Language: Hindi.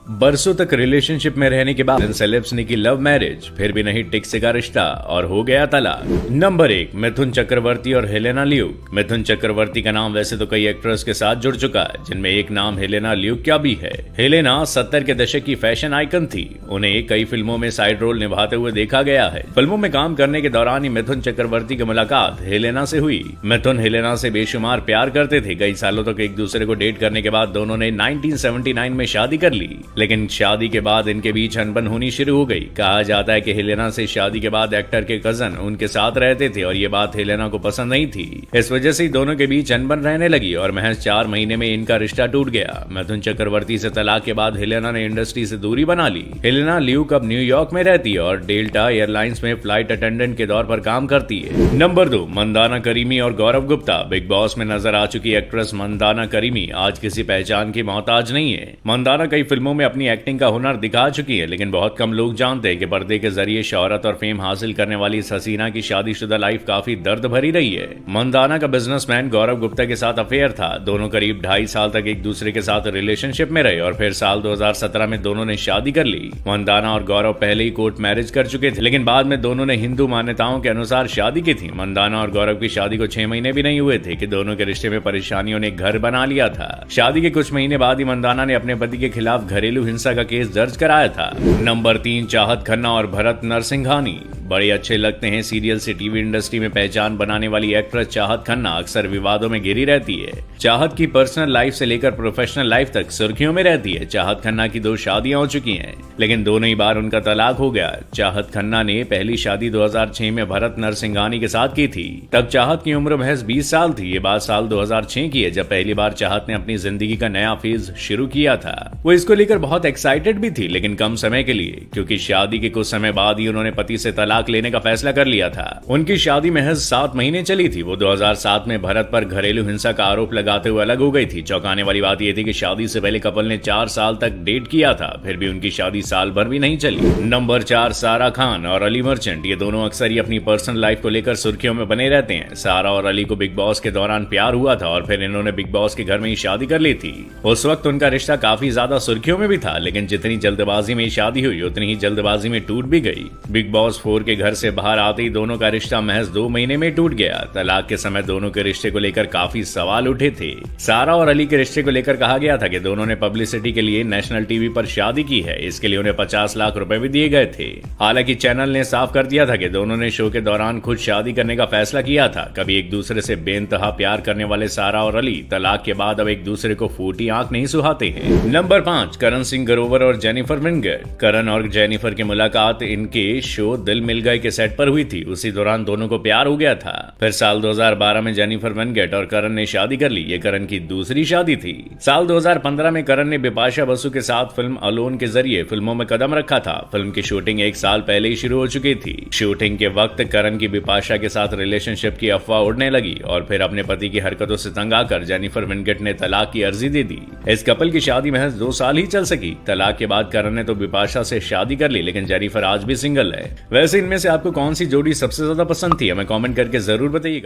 बरसों तक रिलेशनशिप में रहने के बाद सेलेब्स ने की लव मैरिज, फिर भी नहीं टिक सका रिश्ता और हो गया तलाक। नंबर 1, मिथुन चक्रवर्ती और हेलेना ल्यूक। मिथुन चक्रवर्ती का नाम वैसे तो कई एक्ट्रेस के साथ जुड़ चुका है, जिनमें एक नाम हेलेना ल्यूक का भी है। हेलेना 70 के दशक की फैशन आइकन थी। उन्हें कई फिल्मों में साइड रोल निभाते हुए देखा गया है। फिल्मों में काम करने के दौरान ही मिथुन चक्रवर्ती की मुलाकात हेलेना से हुई। मिथुन हेलेना से बेशुमार प्यार करते थे। कई सालों तक एक दूसरे को डेट करने के बाद दोनों ने 1979 में शादी कर ली, लेकिन शादी के बाद इनके बीच अनबन होनी शुरू हो गई। कहा जाता है कि हेलेना से शादी के बाद एक्टर के कजन उनके साथ रहते थे और ये बात हेलेना को पसंद नहीं थी। इस वजह से दोनों के बीच अनबन रहने लगी और महज 4 महीने में इनका रिश्ता टूट गया। मिथुन चक्रवर्ती से तलाक के बाद हेलेना ने इंडस्ट्री से दूरी बना ली। हेलेना ल्यूक अब न्यूयॉर्क में रहती है और डेल्टा एयरलाइंस में फ्लाइट अटेंडेंट के तौर पर काम करती है। नंबर 2, मंदाना करीमी और गौरव गुप्ता। बिग बॉस में नजर आ चुकी एक्ट्रेस मंदाना करीमी आज किसी पहचान की मोहताज नहीं है। मंदाना कई फिल्मों में अपनी एक्टिंग का हुनर दिखा चुकी है, लेकिन बहुत कम लोग जानते हैं कि पर्दे के जरिए शोहरत और फेम हासिल करने वाली इस हसीना की शादीशुदा लाइफ काफी दर्द भरी रही है। मंदाना का बिजनेसमैन गौरव गुप्ता के साथ अफेयर था। दोनों करीब 2.5 साल तक एक दूसरे के साथ रिलेशनशिप में रहे और फिर साल 2017 में दोनों ने शादी कर ली। मंदाना और गौरव पहले ही कोर्ट मैरिज कर चुके थे, लेकिन बाद में दोनों ने हिंदू मान्यताओं के अनुसार शादी की थी। मंदाना और गौरव की शादी को 6 महीने भी नहीं हुए थे कि दोनों के रिश्ते में परेशानियों ने घर बना लिया था। शादी के कुछ महीने बाद ही मंदाना ने अपने पति के खिलाफ घरेलू हिंसा का केस दर्ज कराया था। नंबर 3, चाहत खन्ना और भरत नरसिंघानी। बड़े अच्छे लगते हैं सीरियल से टीवी इंडस्ट्री में पहचान बनाने वाली एक्ट्रेस चाहत खन्ना अक्सर विवादों में घिरी रहती है। चाहत की पर्सनल लाइफ से लेकर प्रोफेशनल लाइफ तक सुर्खियों में रहती है। चाहत खन्ना की 2 शादियां हो चुकी हैं, लेकिन दोनों ही बार उनका तलाक हो गया। चाहत खन्ना ने पहली शादी 2006 में भरत नरसिंघानी के साथ की थी। तब चाहत की उम्र महज 20 साल थी। ये बात साल 2006 की है, जब पहली बार चाहत ने अपनी जिंदगी का नया फेज शुरू किया था। वो इसको लेकर बहुत एक्साइटेड भी थी, लेकिन कम समय के लिए, क्योंकि शादी के कुछ समय बाद ही उन्होंने पति से तलाक लेने का फैसला कर लिया था। उनकी शादी महज 7 महीने चली थी। वो 2007 में भरत पर घरेलू हिंसा का आरोप लगाते हुए अलग हो गई थी। चौंकाने वाली बात यह थी कि शादी से पहले कपल ने 4 साल तक डेट किया था, फिर भी उनकी शादी साल भर भी नहीं चली। नंबर 4, सारा खान और अली मर्चेंट। ये दोनों अक्सर ही अपनी पर्सनल लाइफ को लेकर सुर्खियों में बने रहते हैं। सारा और अली को बिग बॉस के दौरान प्यार हुआ था और फिर इन्होंने बिग बॉस के घर में ही शादी कर ली थी। उस वक्त उनका रिश्ता काफी ज्यादा सुर्खियों में भी था, लेकिन जितनी जल्दबाजी में शादी हुई उतनी ही जल्दबाजी में टूट भी गई। बिग बॉस 4 के घर से बाहर आते ही दोनों का रिश्ता महज 2 महीने में टूट गया। तलाक के समय दोनों के रिश्ते को लेकर काफी सवाल उठे थे। सारा और अली के रिश्ते को लेकर कहा गया था कि दोनों ने पब्लिसिटी के लिए नेशनल टीवी पर शादी की है। इसके लिए उन्हें 50 लाख रुपए भी दिए गए थे। हालांकि चैनल ने साफ कर दिया था कि दोनों ने शो के दौरान खुद शादी करने का फैसला किया था। कभी एक दूसरे से बेइंतहा प्यार करने वाले सारा और अली तलाक के बाद अब एक दूसरे को फूटी आंख नहीं सुहाते हैं। नंबर 5, करण सिंह ग्रोवर और जेनिफर विंगेट। करण और जेनिफर की मुलाकात इनके शो दिल मिल गए के सेट पर हुई थी। उसी दौरान दोनों को प्यार हो गया था। फिर साल 2012 में जेनिफर विंगेट और करण ने शादी कर ली। ये करण की दूसरी शादी थी। साल 2015 में करण ने बिपाशा बसु के साथ फिल्म अलोन के जरिए फिल्मों में कदम रखा था। फिल्म की शूटिंग 1 साल पहले ही शुरू हो चुकी थी। शूटिंग के वक्त करण की बिपाशा के साथ रिलेशनशिप की अफवाह उड़ने लगी और फिर अपने पति की हरकतों से तंग आकर जेनिफर विंगेट ने तलाक की अर्जी दे दी। इस कपल की शादी महज 2 साल ही चल सकी। तलाक के बाद करण ने तो बिपाशा से शादी कर ली, लेकिन जेनिफर आज भी सिंगल है। वैसे इनमें से आपको कौन सी जोड़ी सबसे ज्यादा पसंद थी, हमें कमेंट करके जरूर बताइएगा।